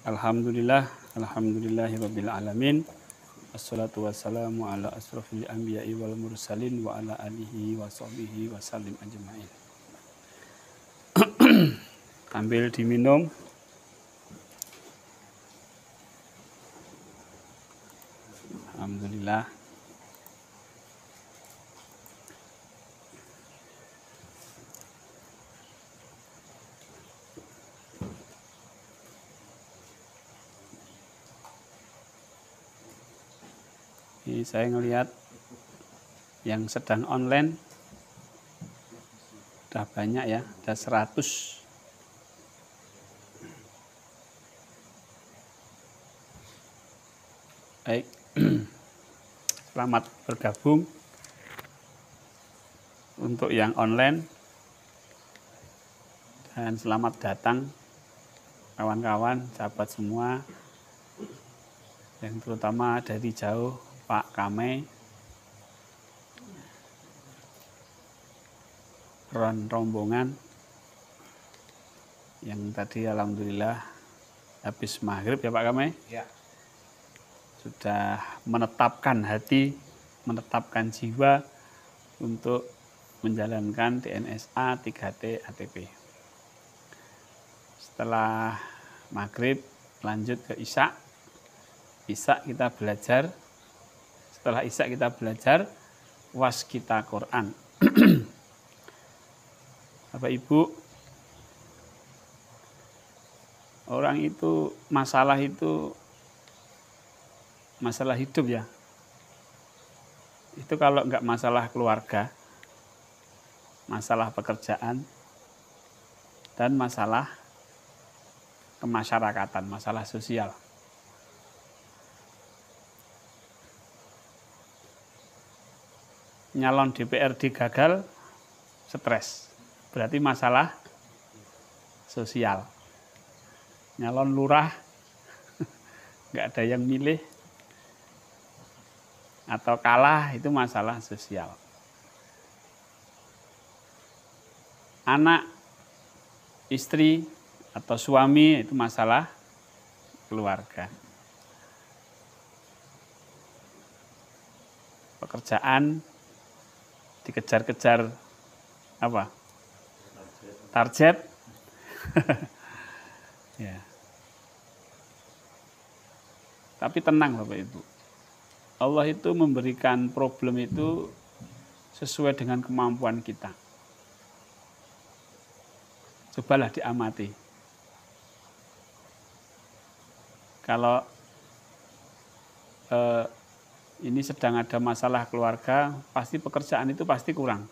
Alhamdulillahirabbil alamin. Wassalatu wassalamu ala asrofil anbiya'i wal mursalin wa ala alihi wa sahbihi wa sallim ajma'in. Ambil diminum. Alhamdulillah. Ini saya ngelihat yang sedang online udah banyak ya, ada 100. Baik, selamat bergabung untuk yang online dan selamat datang kawan-kawan, sahabat semua yang terutama dari jauh, Pak Kame, rombongan yang tadi alhamdulillah habis maghrib ya Pak Kame, ya. Sudah menetapkan hati, menetapkan jiwa untuk menjalankan DNSA 3T ATP. Setelah maghrib lanjut ke Isya. Isya kita belajar. Setelah Isya kita belajar waskita Quran. Bapak Ibu, orang itu masalah hidup ya. Itu kalau enggak masalah keluarga, masalah pekerjaan, dan masalah kemasyarakatan, masalah sosial. Nyalon DPRD gagal, stres. Berarti masalah sosial. Nyalon lurah, nggak ada yang milih, atau kalah, itu masalah sosial. Anak, istri, atau suami, itu masalah keluarga. Pekerjaan, dikejar-kejar apa? Target. Ya. Tapi tenang Bapak Ibu. Allah itu memberikan problem itu sesuai dengan kemampuan kita. Cobalah diamati. Kalau ini sedang ada masalah keluarga, pasti pekerjaan itu pasti kurang.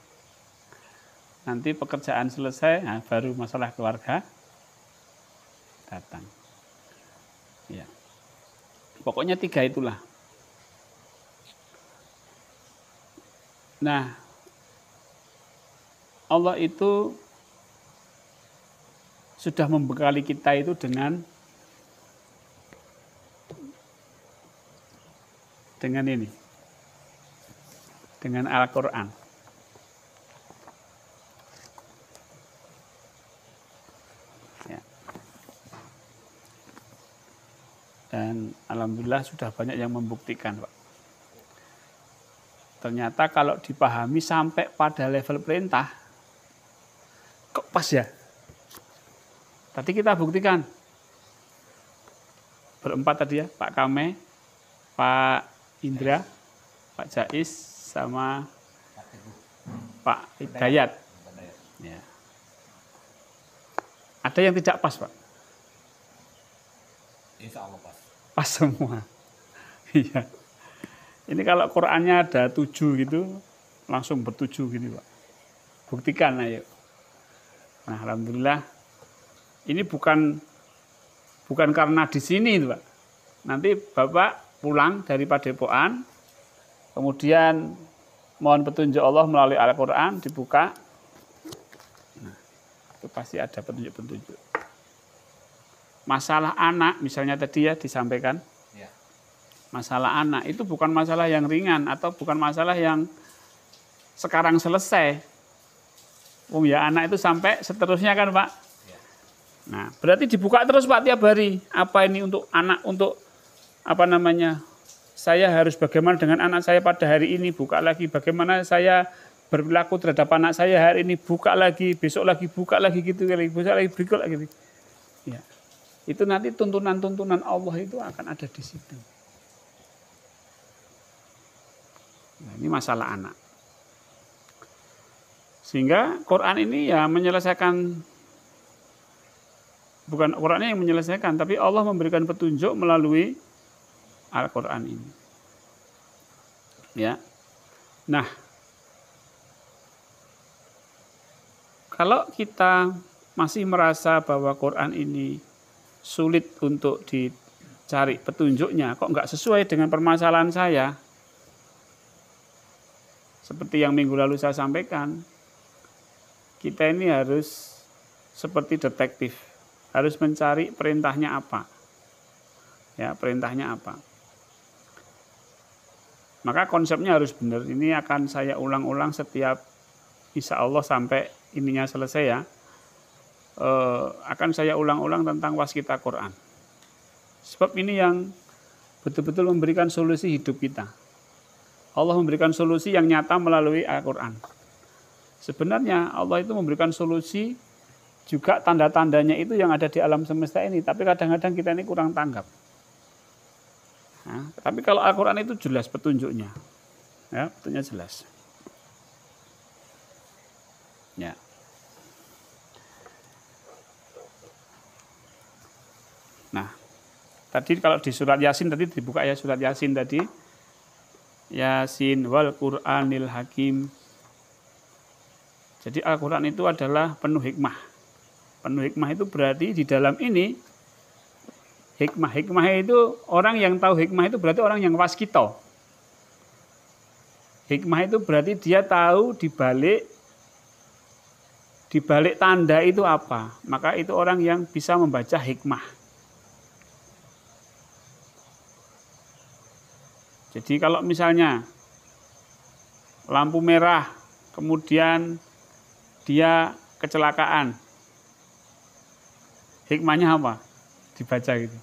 Nanti pekerjaan selesai, nah baru masalah keluarga datang. Ya. Pokoknya 3 itulah. Nah, Allah itu sudah membekali kita itu dengan ini, dengan Al-Quran. Ya. Dan alhamdulillah sudah banyak yang membuktikan, Pak. Ternyata kalau dipahami sampai pada level perintah, kok pas ya? Tadi kita buktikan. Berempat tadi ya, Pak Kame, Pak Indra, Pak Jais, sama Pak Hidayat. Ya. Ada yang tidak pas, Pak? Insya Allah pas. Pas semua. Iya. Ini kalau Qurannya ada 7 gitu, langsung ber-7 gitu, Pak. Buktikan, ayo. Nah, alhamdulillah. Ini bukan karena di sini, Pak. Nanti Bapak pulang dari Padepokan, kemudian mohon petunjuk Allah melalui Al-Quran, dibuka. Nah, itu pasti ada petunjuk-petunjuk. Masalah anak, misalnya tadi ya disampaikan. Ya. Masalah anak itu bukan masalah yang ringan atau bukan masalah yang sekarang selesai. Ya anak itu sampai seterusnya kan Pak. Ya. Nah, berarti dibuka terus Pak tiap hari. Apa ini untuk anak, untuk apa namanya? Saya harus bagaimana dengan anak saya pada hari ini, buka lagi. Bagaimana saya berlaku terhadap anak saya hari ini, buka lagi, besok lagi, buka lagi gitu kali, besok lagi, berikut lagi. Ya. Itu nanti tuntunan-tuntunan Allah itu akan ada di situ. Nah, ini masalah anak. Sehingga Quran ini ya menyelesaikan, bukan Qurannya yang menyelesaikan, tapi Allah memberikan petunjuk melalui Al-Quran ini. Ya. Nah, kalau kita masih merasa bahwa Quran ini sulit untuk dicari petunjuknya, kok nggak sesuai dengan permasalahan saya, seperti yang minggu lalu saya sampaikan, kita ini harus seperti detektif, harus mencari perintahnya apa. Ya, perintahnya apa. Maka konsepnya harus benar. Ini akan saya ulang-ulang setiap insya Allah sampai ininya selesai ya. Akan saya ulang-ulang tentang waskita Quran. Sebab ini yang betul-betul memberikan solusi hidup kita. Allah memberikan solusi yang nyata melalui Al-Quran. Sebenarnya Allah itu memberikan solusi juga tanda-tandanya itu yang ada di alam semesta ini. Tapi kadang-kadang kita ini kurang tanggap. Nah, tapi kalau Al-Quran itu jelas petunjuknya. Ya, petunjuknya jelas. Ya. Nah, tadi kalau di surat Yasin tadi dibuka ya surat Yasin tadi. Yasin wal Qur'anil Hakim. Jadi Al-Quran itu adalah penuh hikmah. Penuh hikmah itu berarti di dalam ini hikmah. Hikmah itu orang yang tahu hikmah itu berarti orang yang waskito. Hikmah itu berarti dia tahu di balik tanda itu apa. Maka itu orang yang bisa membaca hikmah. Jadi kalau misalnya lampu merah, kemudian dia kecelakaan, hikmahnya apa? Dibaca gitu.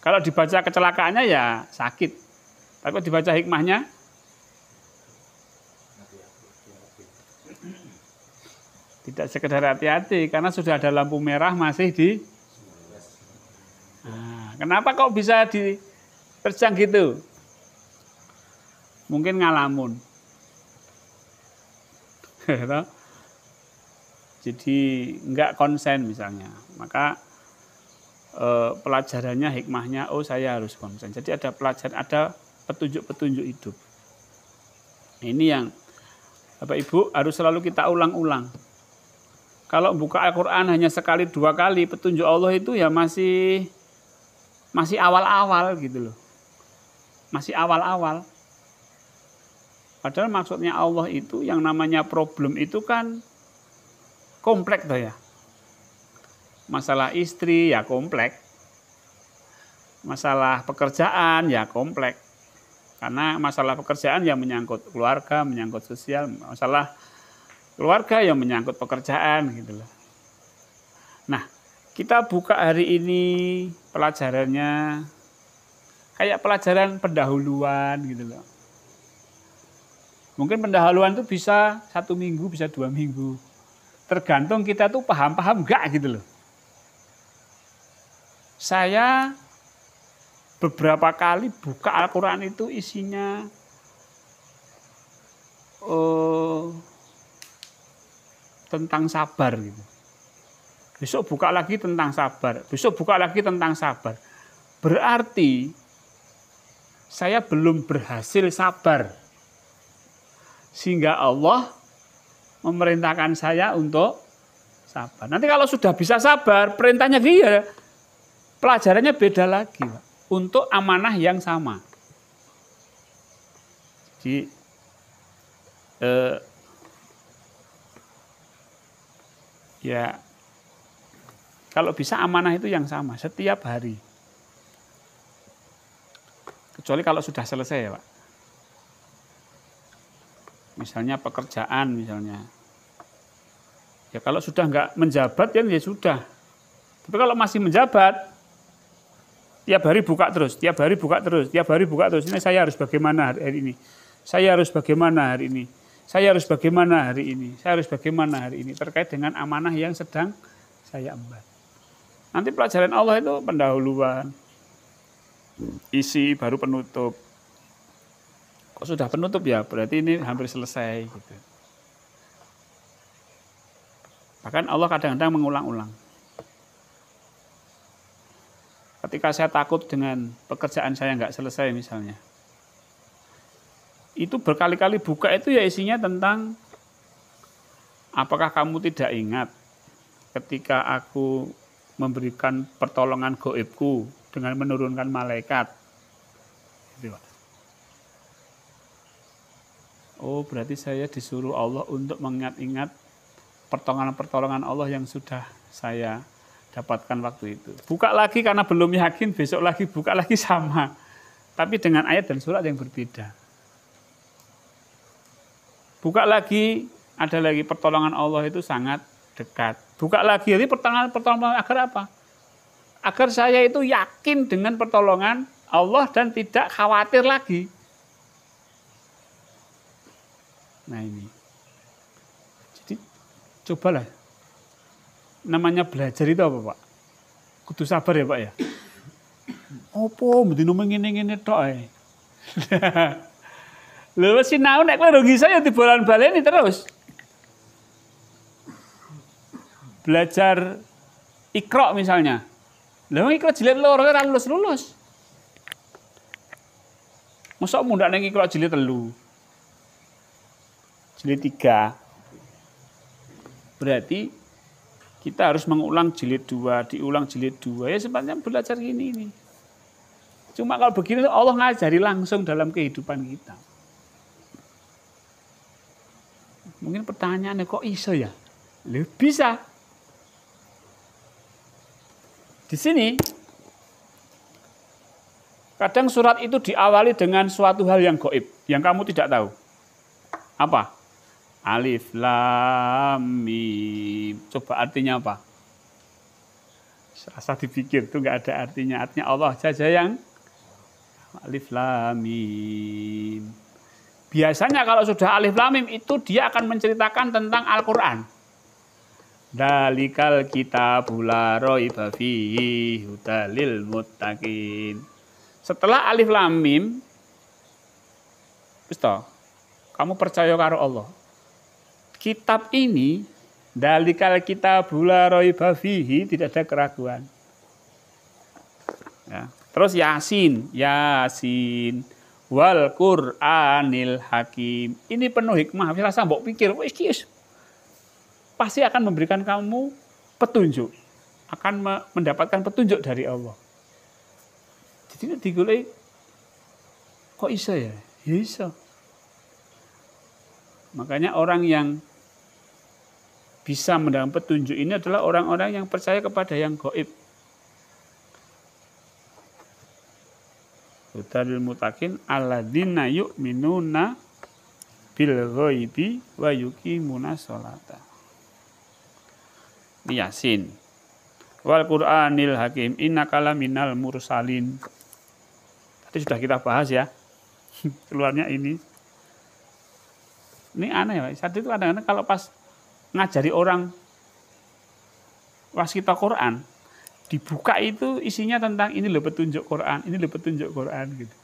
Kalau dibaca kecelakaannya ya sakit. Tapi kalau dibaca hikmahnya, tidak sekedar hati-hati, karena sudah ada lampu merah masih di. Nah, kenapa kok bisa diterjang gitu? Mungkin ngalamun. Jadi enggak konsen misalnya. Maka pelajarannya hikmahnya, oh saya harus konsen. Jadi ada pelajaran, ada petunjuk-petunjuk hidup. Ini yang Bapak Ibu harus selalu kita ulang-ulang. Kalau buka Al-Quran hanya sekali dua kali, petunjuk Allah itu ya masih awal-awal gitu loh. Masih awal-awal. Padahal maksudnya Allah itu yang namanya problem itu kan kompleks toh ya. Masalah istri ya kompleks. Masalah pekerjaan ya kompleks. Karena masalah pekerjaan yang menyangkut keluarga, menyangkut sosial, masalah keluarga yang menyangkut pekerjaan gitu loh. Nah, kita buka hari ini pelajarannya kayak pelajaran pendahuluan gitu loh. Mungkin pendahuluan itu bisa 1 minggu, bisa 2 minggu. Tergantung kita tuh paham-paham enggak gitu loh. Saya beberapa kali buka Al-Quran itu isinya tentang sabar gitu. Besok buka lagi tentang sabar, besok buka lagi tentang sabar. Berarti saya belum berhasil sabar. Sehingga Allah memerintahkan saya untuk sabar. Nanti kalau sudah bisa sabar, perintahnya dia, pelajarannya beda lagi, Pak, untuk amanah yang sama. Jadi ya kalau bisa amanah itu yang sama setiap hari. Kecuali kalau sudah selesai ya Pak. Misalnya pekerjaan misalnya. Ya kalau sudah nggak menjabat kan ya sudah. Tapi kalau masih menjabat, tiap hari buka terus, tiap hari buka terus, tiap hari buka terus. Ini saya harus bagaimana hari ini? Saya harus bagaimana hari ini? Saya harus bagaimana hari ini? Saya harus bagaimana hari ini? Terkait dengan amanah yang sedang saya emban. Nanti pelajaran Allah itu pendahuluan, isi, baru penutup. Kok sudah penutup ya? Berarti ini hampir selesai. Gitu. Bahkan Allah kadang-kadang mengulang-ulang. Ketika saya takut dengan pekerjaan saya nggak selesai misalnya, itu berkali-kali buka itu ya isinya tentang apakah kamu tidak ingat ketika aku memberikan pertolongan gaibku dengan menurunkan malaikat. Gitu, Pak. Oh, berarti saya disuruh Allah untuk mengingat-ingat pertolongan-pertolongan Allah yang sudah saya dapatkan waktu itu. Buka lagi karena belum yakin, besok lagi buka lagi sama. Tapi dengan ayat dan surat yang berbeda. Buka lagi, ada lagi pertolongan Allah itu sangat dekat. Buka lagi, jadi pertolongan agar apa? Agar saya itu yakin dengan pertolongan Allah dan tidak khawatir lagi. Nah ini. Jadi cobalah. Namanya belajar itu apa, Pak? Kudu sabar ya, Pak ya. Opo mesti nomor ngene-ngene tok ae. Lha sinau nek kowe ngisa ya dibolan-baleni terus. Belajar Iqra misalnya. Lah Iqra jilid loro ora lulus-lulus. Mosok mundak ning Iqra jilid 3. Jilid 3. Berarti kita harus mengulang jilid 2, diulang jilid 2. Ya sebenarnya belajar gini. Cuma kalau begini Allah ngajari langsung dalam kehidupan kita. Mungkin pertanyaannya kok iso ya? Loh, bisa. Di sini kadang surat itu diawali dengan suatu hal yang gaib, yang kamu tidak tahu. Apa? Alif lam mim. Coba artinya apa? Rasa dipikir itu nggak ada artinya. Artinya Allah saja yang alif lam mim. Biasanya kalau sudah alif lam mim itu dia akan menceritakan tentang Al-Qur'an. Dalikal kitabul la raiba fihi hudalil muttaqin. Setelah alif lam mim, wis to, kamu percaya karo Allah. Kitab ini dalikal kitabul la raiba fihi, tidak ada keraguan. Ya. Terus Yasin, wal Qur'anil Hakim. Ini penuh hikmah. Rasa mbok pikir, wis pasti akan memberikan kamu petunjuk. Akan mendapatkan petunjuk dari Allah. Jadi digoleki kok iso ya? Ya iso. Makanya orang yang bisa mendapat petunjuk ini adalah orang-orang yang percaya kepada yang gaib. Hudalil muttaqin alladzina yu'minuna bil ghaibi wa yuqimuna sholata. Yasin. Wal Qur'anil Hakim innaka laminal mursalin. Tadi sudah kita bahas ya. Keluarnya ini. Ini aneh ya. Saat itu kadang-kadang kalau pas ngajari orang waskita Quran, dibuka itu isinya tentang ini loh petunjuk Quran, ini loh petunjuk Quran gitu.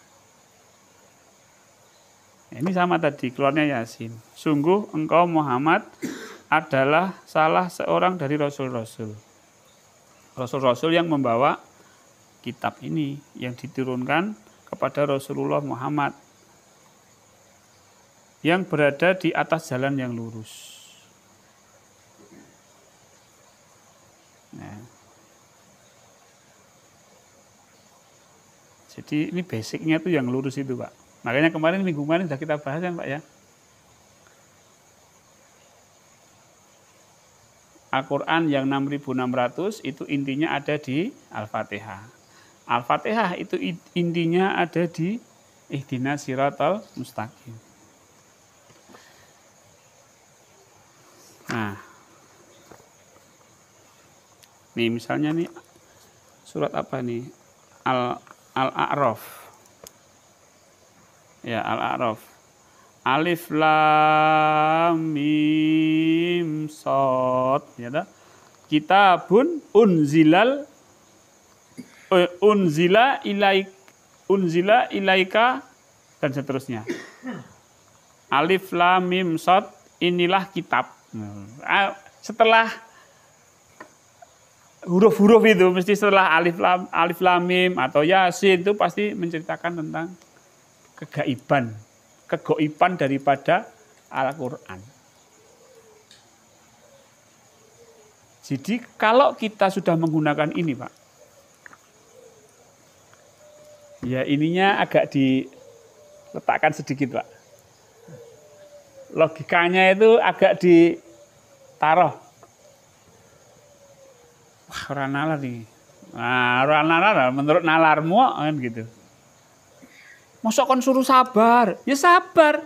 Ini sama tadi keluarnya Yasin. Sungguh engkau Muhammad adalah salah seorang dari rasul-rasul. Rasul-rasul yang membawa kitab ini yang diturunkan kepada Rasulullah Muhammad yang berada di atas jalan yang lurus. Nah. Jadi ini basicnya tuh yang lurus itu, Pak. Makanya minggu kemarin sudah kita bahas kan, Pak ya. Al-Quran yang 6.600 itu intinya ada di Al-Fatihah. Al-Fatihah itu intinya ada di Ihdinas Siratal Mustaqim. Nah, Nih misalnya nih surat apa nih? Al-A'raf. Ya, Al-A'raf. Alif lam mim shad, ya dah. Kitabun unzila ilaika dan seterusnya. Alif lam mim shad, inilah kitab. Setelah huruf-huruf itu mesti setelah alif lam mim atau yasin itu pasti menceritakan tentang kegoiban daripada Al-Qur'an. Jadi kalau kita sudah menggunakan ini, Pak, ya ininya agak diletakkan sedikit, Pak. Logikanya itu agak ditaruh. Wah, orang nalar nih. Nah, orang nalar menurut nalarmu kan gitu. Masa kon suruh sabar? Ya sabar.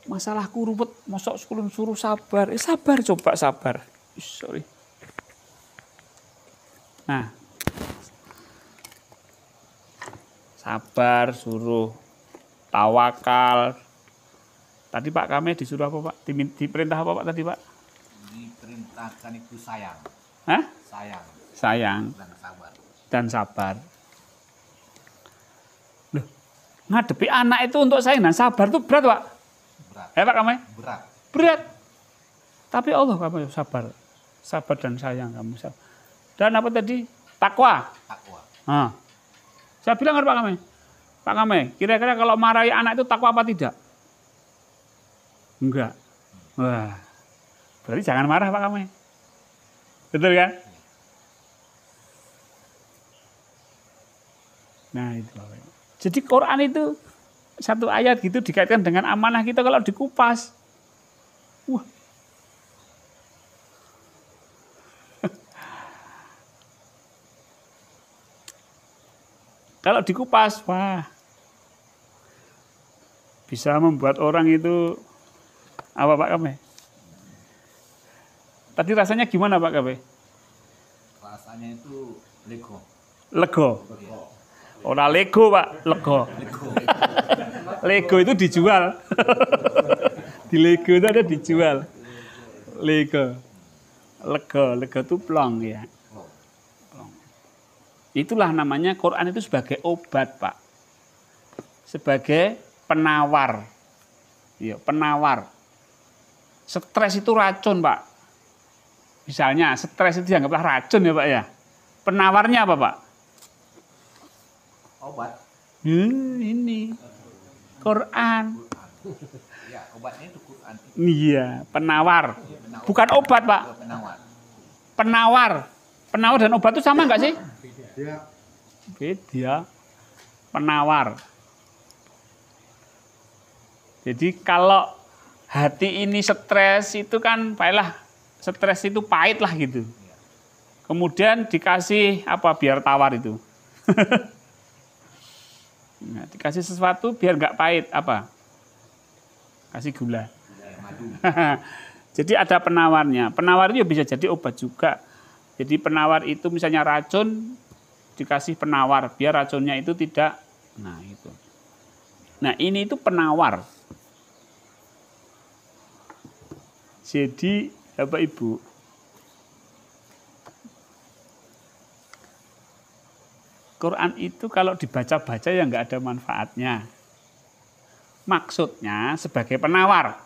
Masalahku ruwet, masa suruh sabar? Ya sabar, coba sabar. Sorry. Nah, sabar, suruh tawakal. Tadi Pak kami disuruh apa Pak? Diperintah apa Pak tadi Pak? Diperintahkan itu sayang. Hah? Sayang. Sayang. Dan sabar. Dan sabar. Loh, ngadepi anak itu untuk sayang dan sabar itu berat Pak? Berat. Pak kami? Berat. Berat. Tapi Allah kamu sabar. Sabar dan sayang kamu. Sabar. Dan apa tadi? Takwa. Takwa. Nah. Saya bilang Pak Kame. Pak Kame, kira-kira kalau marahi anak itu takwa apa tidak? Enggak. Wah. Berarti jangan marah Pak Kame. Betul kan? Nah itu Bapak. Jadi Quran itu satu ayat gitu dikaitkan dengan amanah kita kalau dikupas. Wah. Kalau dikupas, wah. Bisa membuat orang itu apa Pak Kame? Tadi rasanya gimana Pak Kame? Rasanya itu lego. Lego. Orang Lego Pak, Lego. Lego itu dijual. Di Lego itu ada dijual. Lego. Lego itu plong ya. Plong. Itulah namanya Quran itu sebagai obat Pak. Sebagai penawar. Ya, penawar. Stres itu racun Pak. Misalnya stres itu dianggaplah racun ya Pak ya. Penawarnya apa Pak? Obat. Ini Quran. Ya, obatnya itu Quran. Iya, penawar. Bukan obat, Pak. Penawar. Penawar. Penawar dan obat itu sama nggak sih? Beda. Beda. Penawar. Jadi kalau hati ini stres itu kan baiklah, stres itu pahit lah gitu. Kemudian dikasih apa biar tawar itu. Nah, dikasih sesuatu biar nggak pahit apa? Kasih gula. Jadi ada penawarnya. Penawar itu bisa jadi obat juga. Jadi penawar itu misalnya racun dikasih penawar biar racunnya itu tidak. Nah itu. Nah ini itu penawar. Jadi Bapak Ibu, Quran itu kalau dibaca-baca ya nggak ada manfaatnya. Maksudnya sebagai penawar.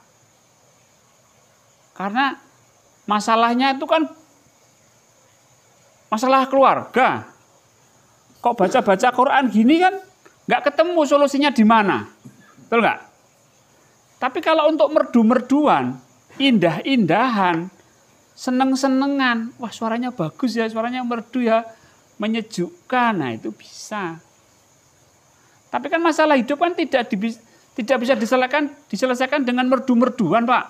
Karena masalahnya itu kan masalah keluarga. Kok baca-baca Quran gini kan nggak ketemu solusinya di mana. Betul nggak? Tapi kalau untuk merdu-merduan, indah-indahan, seneng-senengan, wah suaranya bagus ya, suaranya merdu ya, menyejukkan, nah itu bisa. Tapi kan masalah hidup kan tidak bisa diselesaikan dengan merdu-merduan, Pak.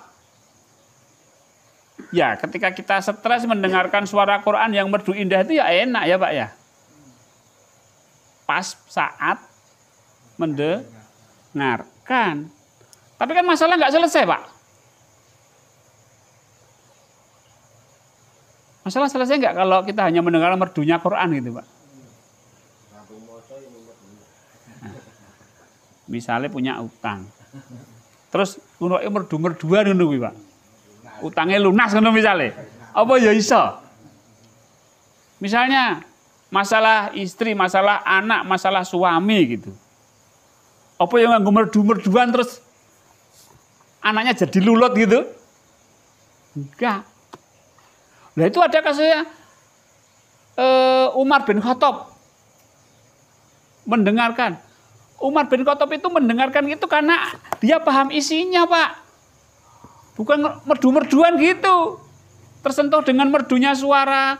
Ya, ketika kita stres mendengarkan suara Quran yang merdu indah itu ya enak ya, Pak ya. Pas saat mendengarkan. Tapi kan masalah nggak selesai, Pak. Masalah selesai nggak kalau kita hanya mendengar merdunya Quran gitu, Pak? Nah, misalnya punya utang. Terus kunoke merdu-merduan ngono kuwi, Pak. Utangnya lunas ngono misalnya. Apa ya iso? Misalnya masalah istri, masalah anak, masalah suami gitu. Apa yang nganggo merdu-merduan terus anaknya jadi lulot gitu? Enggak. Nah itu ada kasusnya Umar bin Khattab mendengarkan. Umar bin Khattab itu mendengarkan itu karena dia paham isinya, Pak. Bukan merdu-merduan gitu. Tersentuh dengan merdunya suara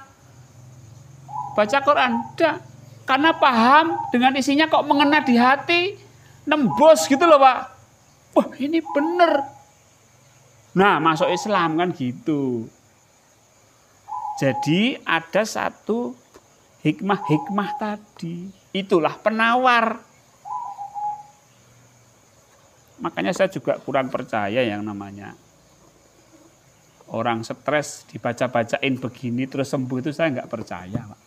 baca Quran. Enggak. Karena paham dengan isinya kok mengena di hati, nembus gitu loh, Pak. Wah, ini bener. Nah, masuk Islam kan gitu. Jadi ada satu hikmah-hikmah tadi. Itulah penawar. Makanya saya juga kurang percaya yang namanya orang stres dibaca-bacain begini terus sembuh, itu saya nggak percaya, Pak.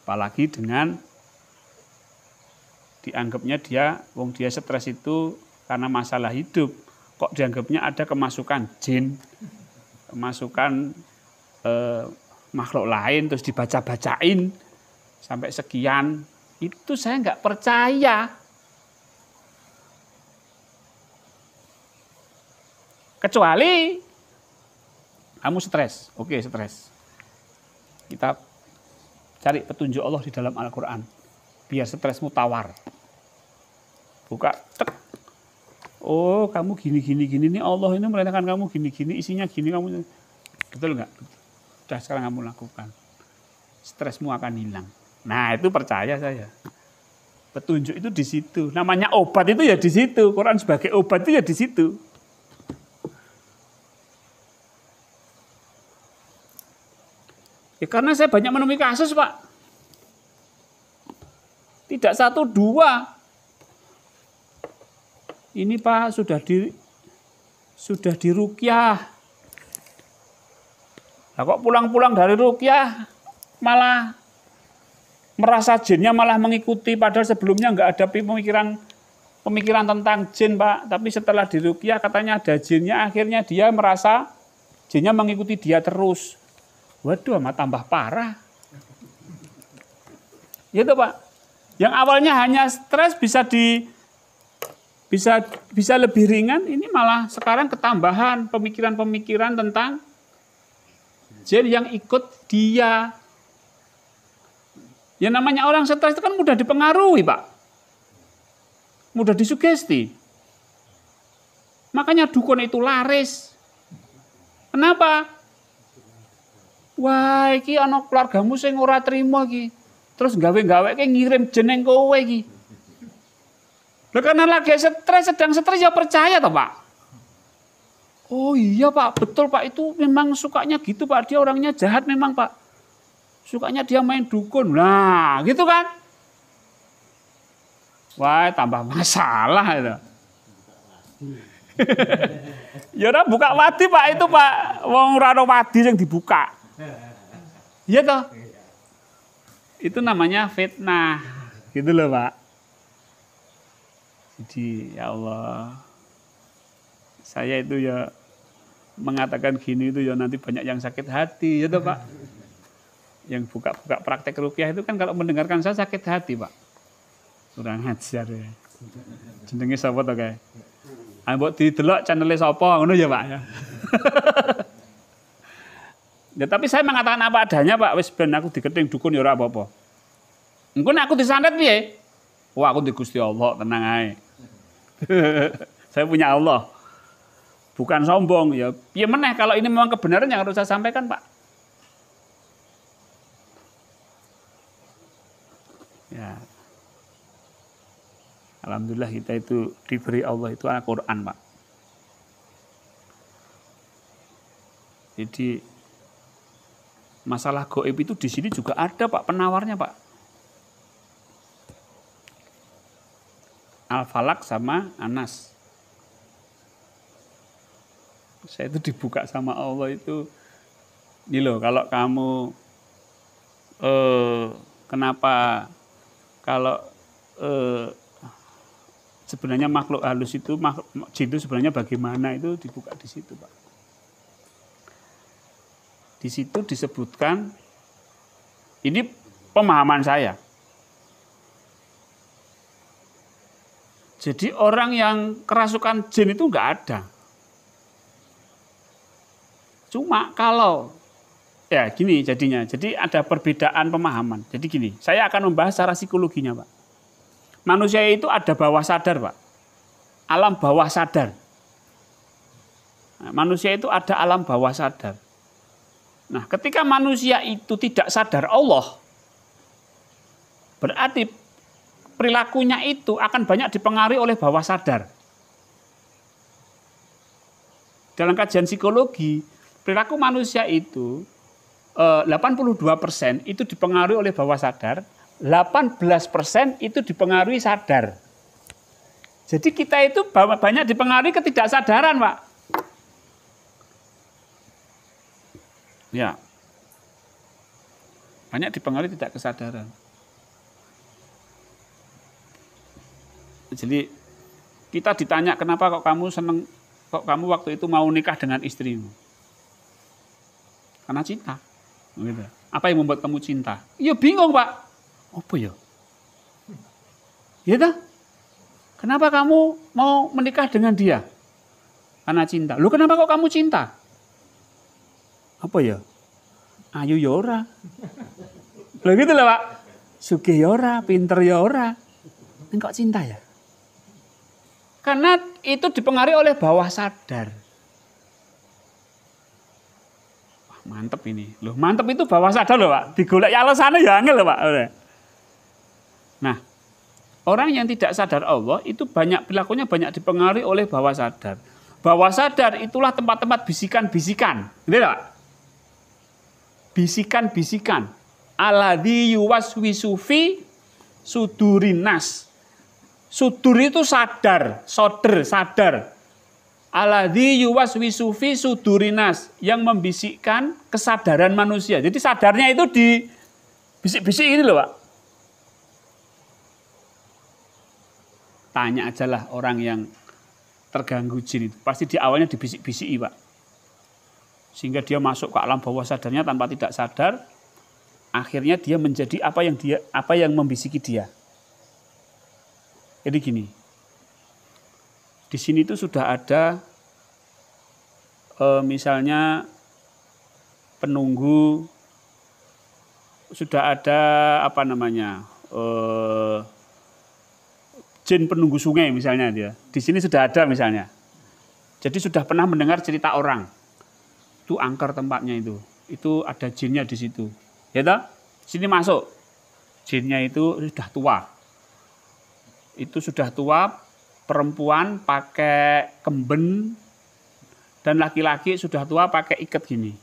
Apalagi dengan dianggapnya dia stres itu karena masalah hidup. Kok dianggapnya ada kemasukan jin, kemasukan makhluk lain, terus dibaca-bacain sampai sekian. Itu saya nggak percaya. Kecuali kamu stres. Oke, stres. Kita cari petunjuk Allah di dalam Al-Quran. Biar stresmu tawar. Buka, tek. Oh, kamu gini nih, Allah ini merintahkan kamu gini, isinya gini, kamu betul nggak? Udah sekarang kamu lakukan, stresmu akan hilang. Nah itu percaya saya. Petunjuk itu di situ. Namanya obat itu ya di situ. Quran sebagai obat itu ya di situ. Ya karena saya banyak menemui kasus, Pak. Tidak satu dua. Ini Pak sudah diruqyah. Nah, kok pulang-pulang dari ruqyah malah merasa jinnya malah mengikuti, padahal sebelumnya nggak ada pemikiran tentang jin, Pak. Tapi setelah diruqyah katanya ada jinnya, akhirnya dia merasa jinnya mengikuti dia terus. Waduh, amat tambah parah. Gitu, Pak. Yang awalnya hanya stres bisa lebih ringan, ini malah sekarang ketambahan pemikiran-pemikiran tentang jin yang ikut dia. Ya namanya orang stres itu kan mudah dipengaruhi, Pak. Mudah disugesti. Makanya dukun itu laris. Kenapa? Wah, iki ana keluargamu sing ora trima iki. Terus gawe-gawe ngirim jeneng kowe iki. Lah karena lagi sedang stres ya percaya toh, Pak. Oh iya, Pak, betul, Pak, itu memang sukanya gitu, Pak. Dia orangnya jahat memang, Pak. Sukanya dia main dukun. Nah, gitu kan? Wah, tambah masalah itu. Ya udah buka wadi, Pak, itu, Pak. Wong ora ono wadi yang dibuka. Iya toh? Itu namanya fitnah. Gitu loh, Pak. Jadi ya Allah, saya itu ya mengatakan gini itu ya nanti banyak yang sakit hati, ya toh, Pak. Yang buka-buka praktek ruqyah itu kan kalau mendengarkan saya sakit hati, Pak. Kurang ajar ya. Jenenge sapa to kae? Ah mbok didelok channel sapa ngono ya, Pak ya. Ya tapi saya mengatakan apa adanya, Pak. Wis ben aku diketing dukun ya ora apa-apa. Engko nek aku disantet piye? Wah, aku di Gusti Allah, tenang ae. Saya punya Allah. Bukan sombong ya. Ya meneh kalau ini memang kebenaran yang harus saya sampaikan, Pak. Ya. Alhamdulillah kita itu diberi Allah itu Al-Qur'an, Pak. Jadi masalah gaib itu di sini juga ada, Pak, penawarnya, Pak. Al-Falak sama Anas. Saya itu dibuka sama Allah itu Ini loh, kalau kamu kenapa kalau sebenarnya makhluk halus itu, jin itu sebenarnya bagaimana, itu dibuka di situ, Pak. Di situ disebutkan, ini pemahaman saya. Jadi orang yang kerasukan jin itu nggak ada. Cuma kalau, ya gini jadinya, jadi ada perbedaan pemahaman. Jadi gini, saya akan membahas secara psikologinya, Pak. Manusia itu ada bawah sadar, Pak. Alam bawah sadar. Nah, manusia itu ada alam bawah sadar. Nah, ketika manusia itu tidak sadar Allah, berarti perilakunya itu akan banyak dipengaruhi oleh bawah sadar. Dalam kajian psikologi, perilaku manusia itu 82% itu dipengaruhi oleh bawah sadar, 18% itu dipengaruhi sadar. Jadi kita itu banyak dipengaruhi ketidaksadaran, Pak. Ya. Banyak dipengaruhi tidak kesadaran. Jadi kita ditanya, kenapa kok kamu seneng, kok kamu waktu itu mau nikah dengan istrimu? Karena cinta. Gitu. Apa yang membuat kamu cinta? Ya bingung, Pak. Apa ya? Ya toh? Kenapa kamu mau menikah dengan dia? Karena cinta. Loh, kenapa kok kamu cinta? Apa ya? Ayu ya ora. Loh gitu lah, Pak. Sugih ya ora, pinter ya ora. Kok cinta ya? Karena itu dipengaruhi oleh bawah sadar. Wah, mantep ini. Loh, mantep itu bawah sadar loh, Pak. Digolek alasannya ya angel loh, Pak. Nah, orang yang tidak sadar Allah itu perilakunya banyak dipengaruhi oleh bawah sadar. Bawah sadar itulah tempat-tempat bisikan-bisikan. Gitu Pak? Bisikan-bisikan. Alladzi yuwaswisu fi sudurinas. Sudur itu sadar, sadar. Alladzi yuwaswisu fi sudurinas, yang membisikkan kesadaran manusia. Jadi sadarnya itu di bisik-bisik ini loh, Pak. Tanya aja lah orang yang terganggu jin itu. Pasti di awalnya dibisik-bisiki, Pak. Sehingga dia masuk ke alam bawah sadarnya tanpa tidak sadar. Akhirnya dia menjadi apa yang membisiki dia. Jadi gini, di sini itu sudah ada misalnya penunggu, sudah ada jin penunggu sungai misalnya dia. Di sini sudah ada misalnya. Jadi sudah pernah mendengar cerita orang. Itu angker tempatnya itu. Itu ada jinnya di situ. Ya toh? Sini masuk. Jinnya itu sudah tua. Itu sudah tua, perempuan pakai kemben, dan laki-laki sudah tua pakai ikat gini.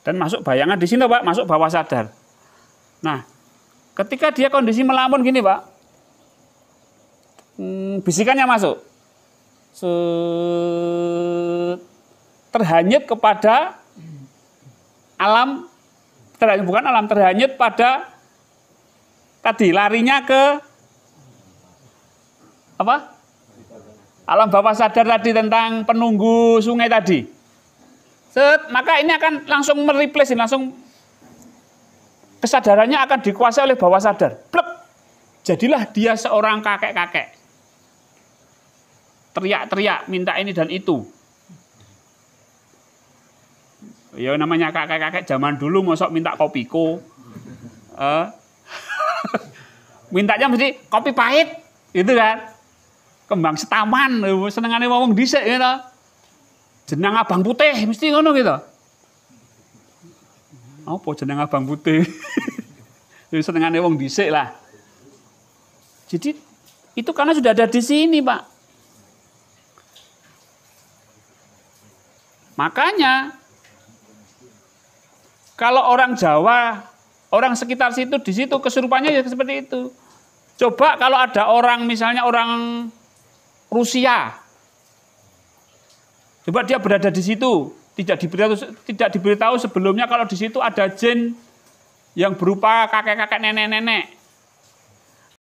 Dan masuk bayangan di sini, Pak, masuk bawah sadar. Nah, ketika dia kondisi melamun gini, Pak, bisikannya masuk. Terhanyut kepada alam, terhanyut pada tadi larinya ke apa? Alam bawah sadar tadi tentang penunggu sungai tadi. Maka ini akan langsung mereplace, langsung kesadarannya akan dikuasai oleh bawah sadar. Plek. Jadilah dia seorang kakek-kakek. Teriak-teriak minta ini dan itu. Ya namanya kakek-kakek zaman dulu mosok minta kopiko. Mintanya mesti kopi pahit, gitu kan. Kembang setaman, senengane wong dhisik gitu. Jeneng abang putih mesti ngono gitu. Apa jeneng abang putih? Senengane wong dhisik lah. Jadi itu karena sudah ada di sini, Pak. Makanya kalau orang Jawa, orang sekitar situ di situ kesurupannya ya seperti itu. Coba kalau ada orang misalnya orang Rusia. Coba dia berada di situ, tidak diberitahu sebelumnya kalau di situ ada jin yang berupa kakek-kakek nenek-nenek.